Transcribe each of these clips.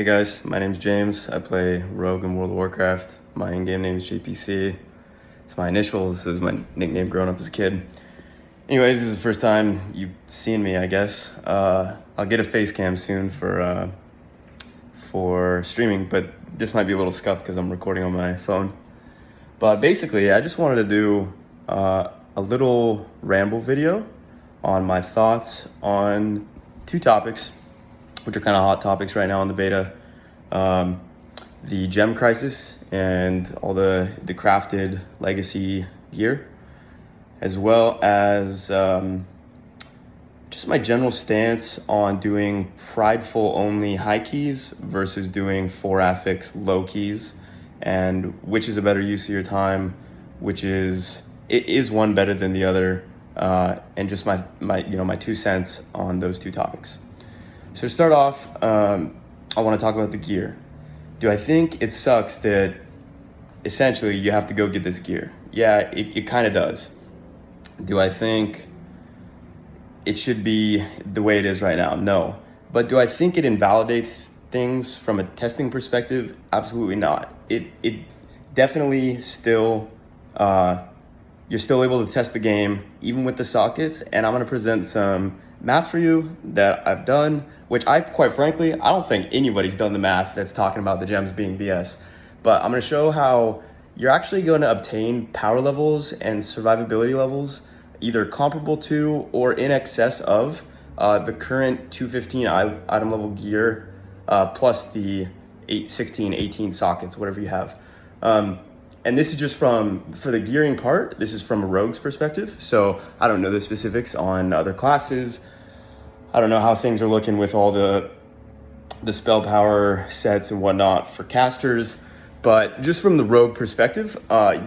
Hey guys, my name's James. I play Rogue in World of Warcraft. My in-game name is JPC. It's my initials. This is my nickname growing up as a kid. Anyways, this is the first time you've seen me, I guess. I'll get a face cam soon for streaming, but this might be a little scuffed because I'm recording on my phone. But basically, I just wanted to do a little ramble video on my thoughts on two topics, which are kind of hot topics right now in the beta. The GEM crisis and all the crafted legacy gear, as well as just my general stance on doing prideful-only high keys versus doing 4 affix low keys, and which is a better use of your time, is one better than the other, and just my 2 cents on those two topics. So to start off, I want to talk about the gear. Do I think it sucks that essentially you have to go get this gear? Yeah, it kind of does. Do I think it should be the way it is right now? No. But do I think it invalidates things from a testing perspective? Absolutely not. It definitely still, you're still able to test the game even with the sockets, and I'm going to present some math for you that I've done, which quite frankly, I don't think anybody's done the math that's talking about the gems being BS. But I'm going to show how you're actually going to obtain power levels and survivability levels either comparable to or in excess of the current 215 item level gear, plus the 16, 18 sockets, whatever you have. And this is just for the gearing part, this is from a rogue's perspective. So I don't know the specifics on other classes. I don't know how things are looking with all the spell power sets and whatnot for casters. But just from the rogue perspective,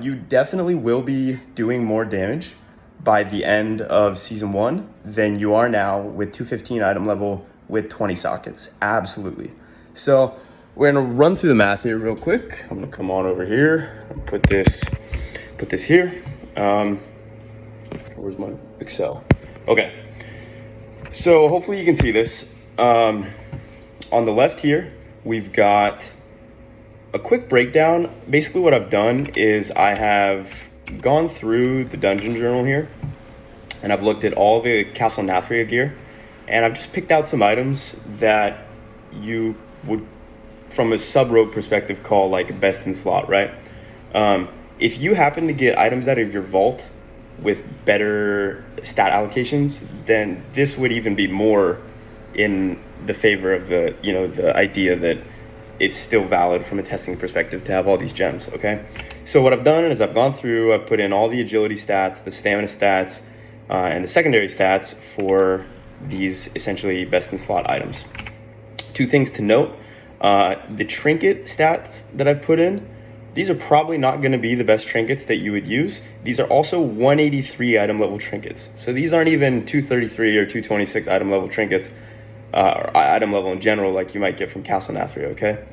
you definitely will be doing more damage by the end of season 1 than you are now with 215 item level with 20 sockets. Absolutely. So we're gonna run through the math here real quick. I'm gonna come on over here and put this here. Where's my Excel? Okay. So hopefully you can see this. On the left here, we've got a quick breakdown. Basically what I've done is I have gone through the dungeon journal here, and I've looked at all the Castle Nathria gear, and I've just picked out some items that you would, from a sub-rogue perspective, call like best in slot, right? If you happen to get items out of your vault with better stat allocations, then this would even be more in the favor of the idea that it's still valid from a testing perspective to have all these gems, okay? So what I've done is I've gone through, I've put in all the agility stats, the stamina stats, and the secondary stats for these essentially best in slot items. 2 things to note. The trinket stats that I've put in, these are probably not going to be the best trinkets that you would use. These are also 183 item level trinkets. So these aren't even 233 or 226 item level trinkets, or item level in general, like you might get from Castle Nathria, okay?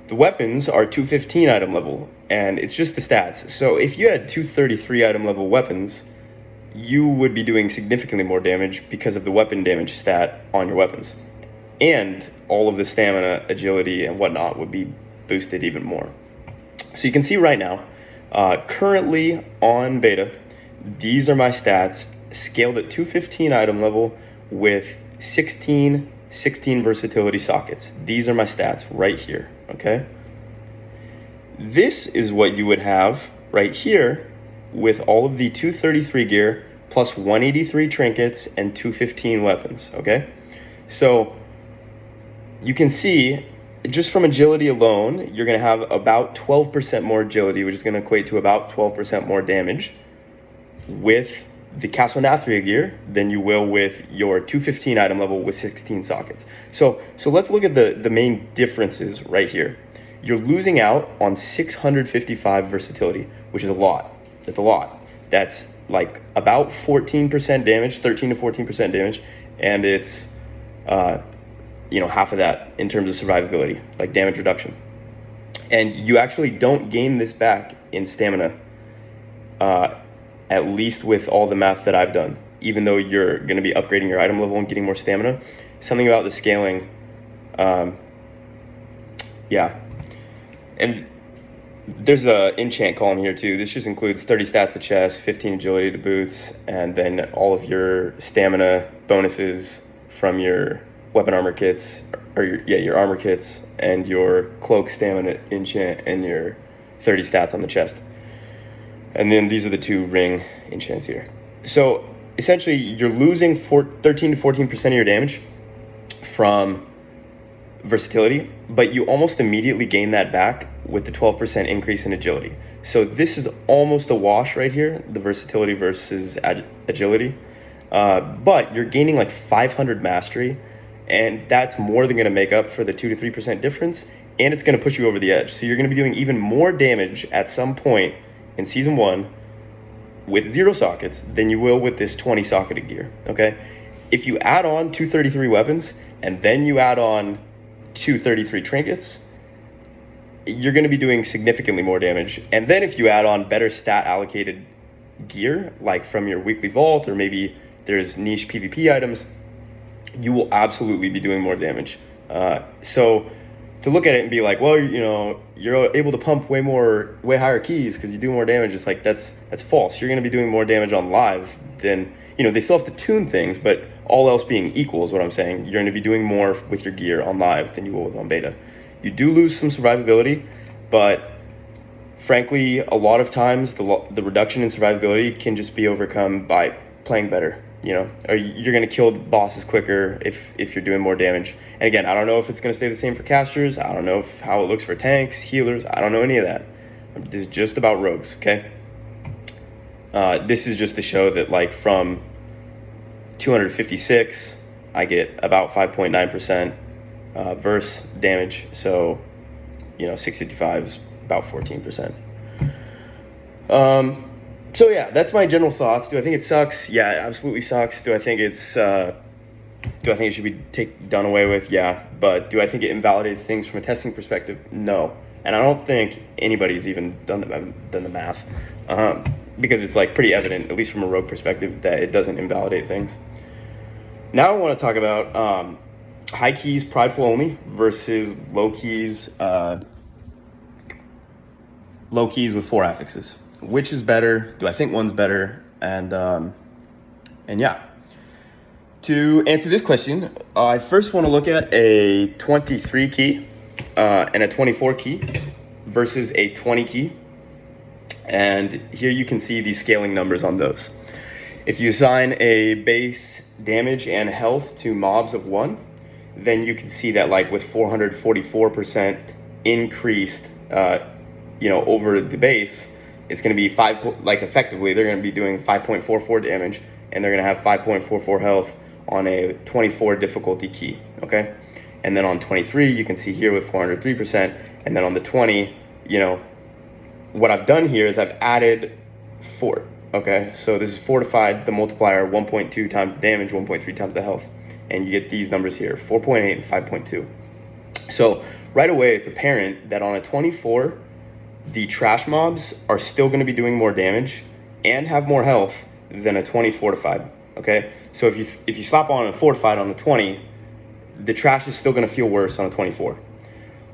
The weapons are 215 item level, and it's just the stats. So if you had 233 item level weapons, you would be doing significantly more damage because of the weapon damage stat on your weapons. And all of the stamina, agility, and whatnot would be boosted even more. So you can see right now, currently on beta, these are my stats scaled at 215 item level with 16 versatility sockets. These are my stats right here, okay? This is what you would have right here with all of the 233 gear plus 183 trinkets and 215 weapons, okay? So you can see, just from agility alone, you're going to have about 12% more agility, which is going to equate to about 12% more damage with the Castle Nathria gear than you will with your 215 item level with 16 sockets. So let's look at the main differences right here. You're losing out on 655 versatility, which is a lot. That's a lot. That's like about 14% damage, 13 to 14% damage, and it's half of that in terms of survivability, like damage reduction. And you actually don't gain this back in stamina, at least with all the math that I've done. Even though you're going to be upgrading your item level and getting more stamina, something about the scaling yeah. And there's a enchant column here too. This just includes 30 stats to chest, 15 agility to boots, and then all of your stamina bonuses from your weapon armor kits, or your armor kits, and your cloak stamina enchant, and your 30 stats on the chest. And then these are the 2 ring enchants here. So essentially you're losing 13 to 14% of your damage from versatility, but you almost immediately gain that back with the 12% increase in agility. So this is almost a wash right here, the versatility versus agility. But you're gaining like 500 mastery, and that's more than going to make up for the 2 to 3% difference, and it's going to push you over the edge. So you're going to be doing even more damage at some point in Season 1 with 0 sockets than you will with this 20 socketed gear, okay? If you add on 233 weapons, and then you add on 233 trinkets, you're going to be doing significantly more damage. And then if you add on better stat allocated gear, like from your weekly vault, or maybe there's niche PvP items, you will absolutely be doing more damage. So to look at it and be like, well, you know, you're able to pump way higher keys because you do more damage, it's like that's false. You're going to be doing more damage on live than, you know, they still have to tune things, but all else being equal is what I'm saying. You're going to be doing more with your gear on live than you will with on beta. You do lose some survivability, but frankly, a lot of times the reduction in survivability can just be overcome by playing better, you know, or you're going to kill the bosses quicker if you're doing more damage. And again, I don't know if it's going to stay the same for casters. I don't know how it looks for tanks, healers. I don't know any of that. This is just about rogues, okay? This is just to show that, like, from 256, I get about 5.9% verse damage. So, you know, 655 is about 14%. So yeah, that's my general thoughts. Do I think it sucks? Yeah, it absolutely sucks. Do I think it should be done away with? Yeah. But do I think it invalidates things from a testing perspective? No. And I don't think anybody's even done the math, because it's like pretty evident, at least from a rogue perspective, that it doesn't invalidate things. Now I want to talk about high keys prideful only versus low keys with 4 affixes. Which is better? Do I think one's better? And yeah. To answer this question, I first want to look at a 23 key and a 24 key versus a 20 key. And here you can see the scaling numbers on those. If you assign a base damage and health to mobs of 1, then you can see that, like, with 444% increased, over the base, it's going to be effectively, they're going to be doing 5.44 damage, and they're going to have 5.44 health on a 24 difficulty key, okay? And then on 23, you can see here with 403%, and then on the 20, what I've done here is I've added 4, okay? So this is fortified, the multiplier, 1.2 times the damage, 1.3 times the health, and you get these numbers here, 4.8 and 5.2. So right away, it's apparent that on a 24, the trash mobs are still going to be doing more damage and have more health than a 20 fortified, okay? So if you slap on a fortified on a 20, the trash is still going to feel worse on a 24.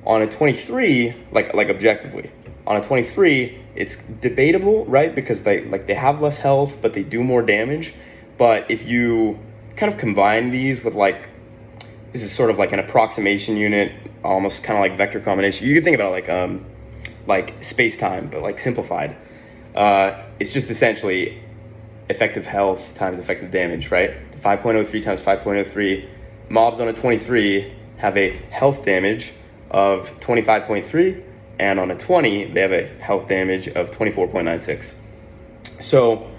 On a 23, like objectively, on a 23, it's debatable, right? Because they have less health, but they do more damage. But if you kind of combine these with, like, this is sort of like an approximation unit, almost kind of like vector combination. You can think about it like space-time, but like simplified. It's just essentially effective health times effective damage, right? 5.03 times 5.03. Mobs on a 23 have a health damage of 25.3, and on a 20, they have a health damage of 24.96. So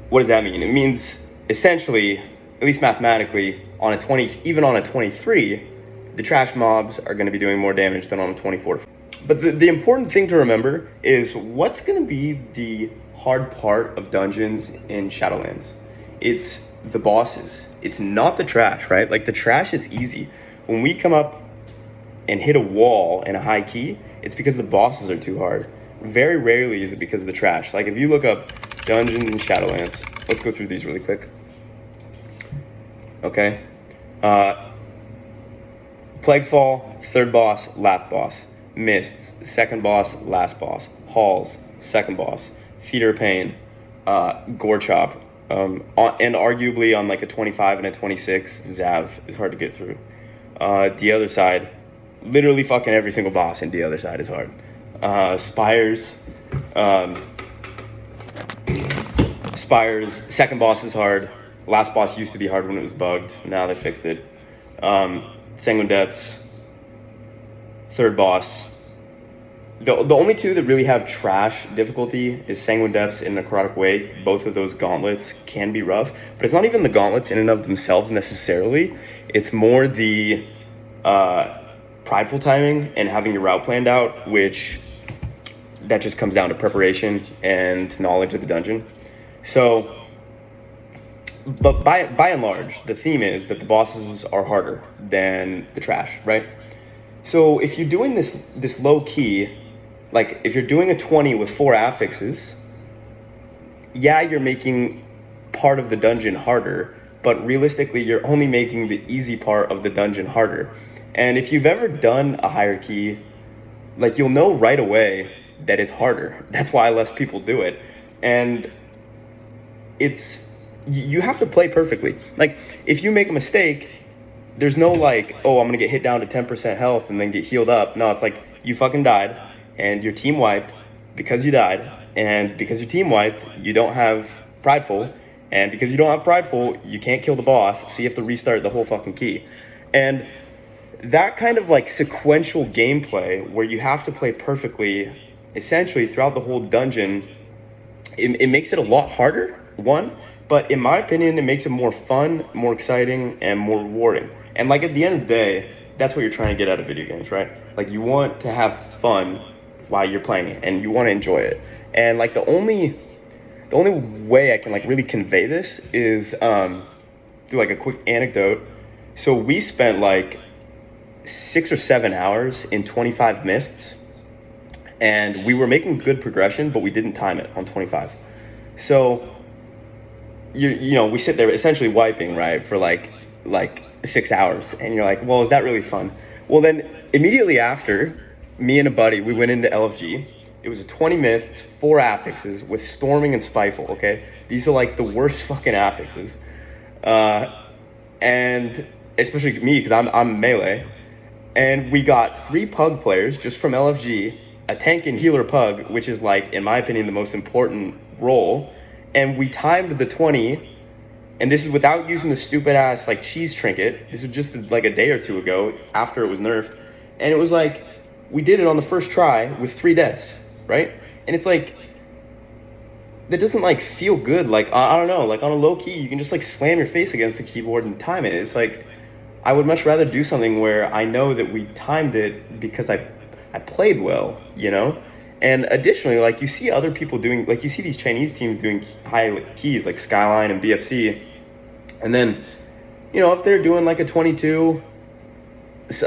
what does that mean? It means essentially, at least mathematically, on a 20, even on a 23, the trash mobs are going to be doing more damage than on a 24. But the important thing to remember is what's going to be the hard part of dungeons in Shadowlands. It's the bosses. It's not the trash, right? Like, the trash is easy. When we come up and hit a wall in a high key, it's because the bosses are too hard. Very rarely is it because of the trash. Like, if you look up dungeons in Shadowlands, let's go through these really quick. Okay. Plaguefall, third boss, last boss. Mists, second boss, last boss. Halls, second boss. Feeder of Pain, Gore Chop, and arguably on like a 25 and a 26, Zav is hard to get through. The other side, literally fucking every single boss in the other side is hard. Spires, second boss is hard. Last boss used to be hard when it was bugged. Now they fixed it. Sanguine Depths, third boss. The only two that really have trash difficulty is Sanguine Depths and Necrotic Wake. Both of those gauntlets can be rough, but it's not even the gauntlets in and of themselves necessarily. It's more the prideful timing and having your route planned out, which that just comes down to preparation and knowledge of the dungeon. So, but by and large, the theme is that the bosses are harder than the trash, right? So if you're doing this low key, like if you're doing a 20 with 4 affixes, yeah, you're making part of the dungeon harder, but realistically, you're only making the easy part of the dungeon harder. And if you've ever done a higher key, like you'll know right away that it's harder. That's why less people do it. And you have to play perfectly. Like if you make a mistake, there's no like, oh, I'm gonna get hit down to 10% health and then get healed up. No, it's like you fucking died and your team wiped because you died, and because your team wiped, you don't have prideful, and because you don't have prideful, you can't kill the boss, so you have to restart the whole fucking key. And that kind of like sequential gameplay where you have to play perfectly essentially throughout the whole dungeon, it makes it a lot harder, one, but in my opinion, it makes it more fun, more exciting, and more rewarding. And like at the end of the day, that's what you're trying to get out of video games, right? Like you want to have fun while you're playing it, and you want to enjoy it. And like the only way I can like really convey this is through like a quick anecdote. So we spent like 6 or 7 hours in 25 mists, and we were making good progression, but we didn't time it on 25. So you know, we sit there essentially wiping, right, for like 6 hours, and you're like, well, is that really fun? Well, then immediately after, me and a buddy, we went into LFG. It was a 20 mists, 4 affixes with Storming and Spiteful, okay? These are like the worst fucking affixes. And especially me, because I'm melee. And we got 3 pug players just from LFG, a tank and healer pug, which is like, in my opinion, the most important role. And we timed the 20, and this is without using the stupid ass like cheese trinket. This was just like a day or two ago after it was nerfed. And it was like, we did it on the first try with 3 deaths, right? And it's like, that doesn't like feel good. Like, I don't know, like on a low key, you can just like slam your face against the keyboard and time it. It's like, I would much rather do something where I know that we timed it because I played well, you know? And additionally, like you see other people doing, like you see these Chinese teams doing high keys like Skyline and BFC. And then, you know, if they're doing like a 22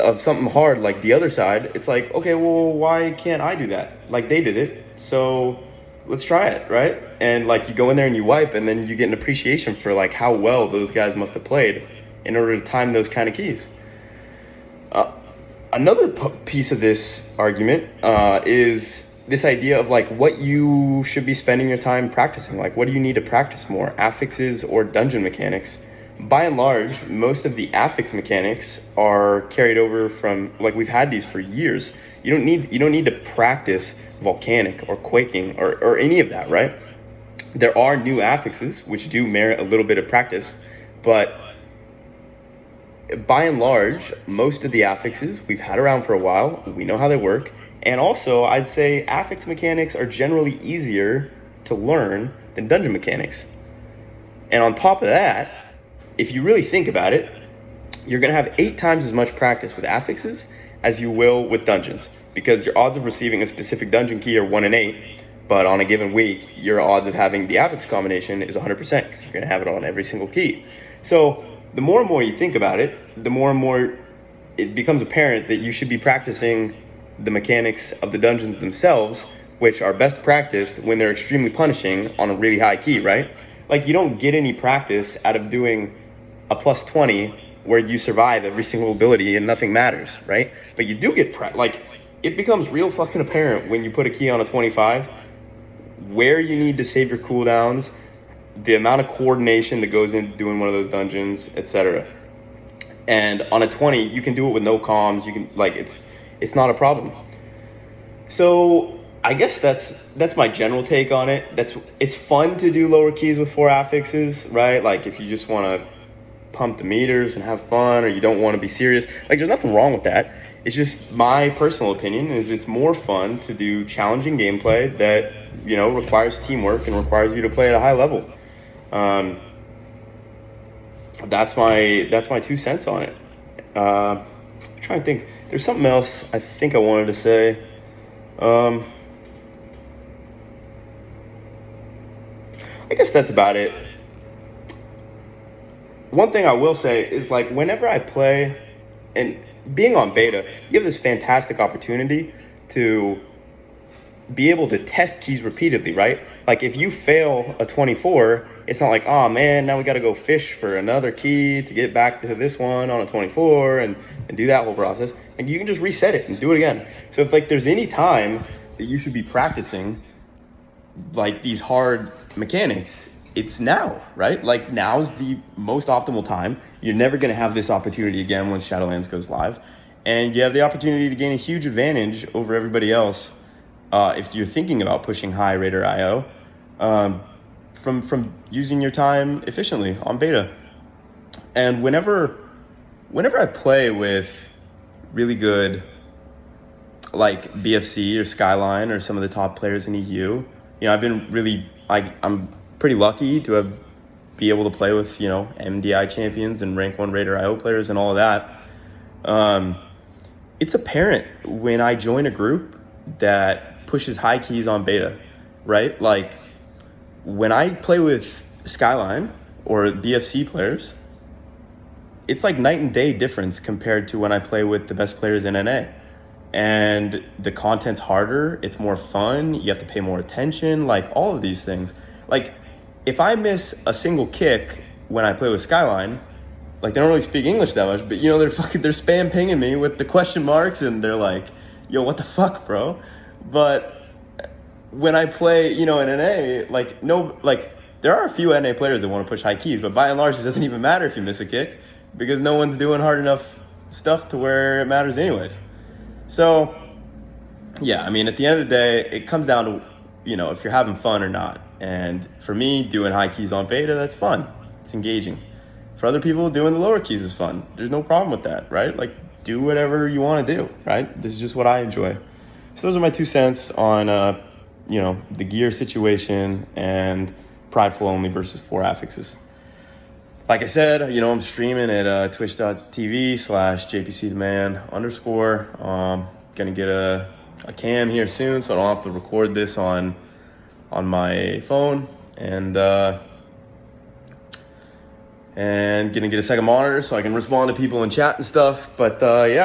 of something hard like the other side, it's like, okay, well, why can't I do that? Like they did it, so let's try it, right? And like you go in there and you wipe, and then you get an appreciation for like how well those guys must have played in order to time those kind of keys. Another piece of this argument is this idea of like what you should be spending your time practicing. Like, what do you need to practice more, affixes or dungeon mechanics? By and large, most of the affix mechanics are carried over from, like, we've had these for years. You don't need to practice volcanic or quaking or any of that, right? There are new affixes which do merit a little bit of practice, but by and large, most of the affixes we've had around for a while. We know how they work. And also, I'd say affix mechanics are generally easier to learn than dungeon mechanics. And on top of that, if you really think about it, you're going to have 8 times as much practice with affixes as you will with dungeons, because your odds of receiving a specific dungeon key are 1 in 8, but on a given week, your odds of having the affix combination is 100%, because you're going to have it on every single key. So the more and more you think about it, the more and more it becomes apparent that you should be practicing the mechanics of the dungeons themselves, which are best practiced when they're extremely punishing on a really high key, right? Like, you don't get any practice out of doing a plus 20 where you survive every single ability and nothing matters, right? But you do get like, it becomes real fucking apparent when you put a key on a 25 where you need to save your cooldowns, the amount of coordination that goes into doing one of those dungeons, etc. And on a 20, you can do it with no comms. You can, like, it's not a problem. So I guess that's my general take on it. It's fun to do lower keys with 4 affixes, right? Like, if you just want to pump the meters and have fun, or you don't want to be serious, like, there's nothing wrong with that. It's just my personal opinion is it's more fun to do challenging gameplay that, you know, requires teamwork and requires you to play at a high level. That's my 2 cents on it. I'm trying to think. There's something else I think I wanted to say. I guess that's about it. One thing I will say is, like, whenever I play, and being on beta, you have this fantastic opportunity to be able to test keys repeatedly, right? Like, if you fail a 24, it's not like, oh man, now we got to go fish for another key to get back to this one on a 24 and do that whole process. And you can just reset it and do it again. So if, like, there's any time that you should be practicing, like, these hard mechanics, it's now, right? Like, now's the most optimal time. You're never going to have this opportunity again once Shadowlands goes live. And you have the opportunity to gain a huge advantage over everybody else if you're thinking about pushing high rate or IO from using your time efficiently on beta. And whenever I play with really good, like, BFC or Skyline or some of the top players in EU, you know, I've been really, I'm pretty lucky to be able to play with, you know, MDI champions and rank 1 Raider IO players and all of that. It's apparent when I join a group that pushes high keys on beta, right? Like, when I play with Skyline or BFC players, it's like night and day difference compared to when I play with the best players in NA. And the content's harder, it's more fun, you have to pay more attention, like, all of these things. Like, if I miss a single kick when I play with Skyline, like, they don't really speak English that much, but, you know, they're spam pinging me with the question marks, and they're like, yo, what the fuck, bro? But when I play, you know, in NA, like, there are a few NA players that want to push high keys, but by and large, it doesn't even matter if you miss a kick, because no one's doing hard enough stuff to where it matters anyways. So, yeah, I mean, at the end of the day, it comes down to, you know, if you're having fun or not. And for me, doing high keys on beta, that's fun. It's engaging. For other people, doing the lower keys is fun. There's no problem with that, right? Like, do whatever you want to do, right? This is just what I enjoy. So those are my 2 cents on, you know, the gear situation and PRIDEFUL-ONLY versus 4 affixes. Like I said, you know, I'm streaming at twitch.tv/JPCTheman_. Gonna get a cam here soon, so I don't have to record this on my phone, and gonna get a second monitor so I can respond to people in chat and stuff. But yeah,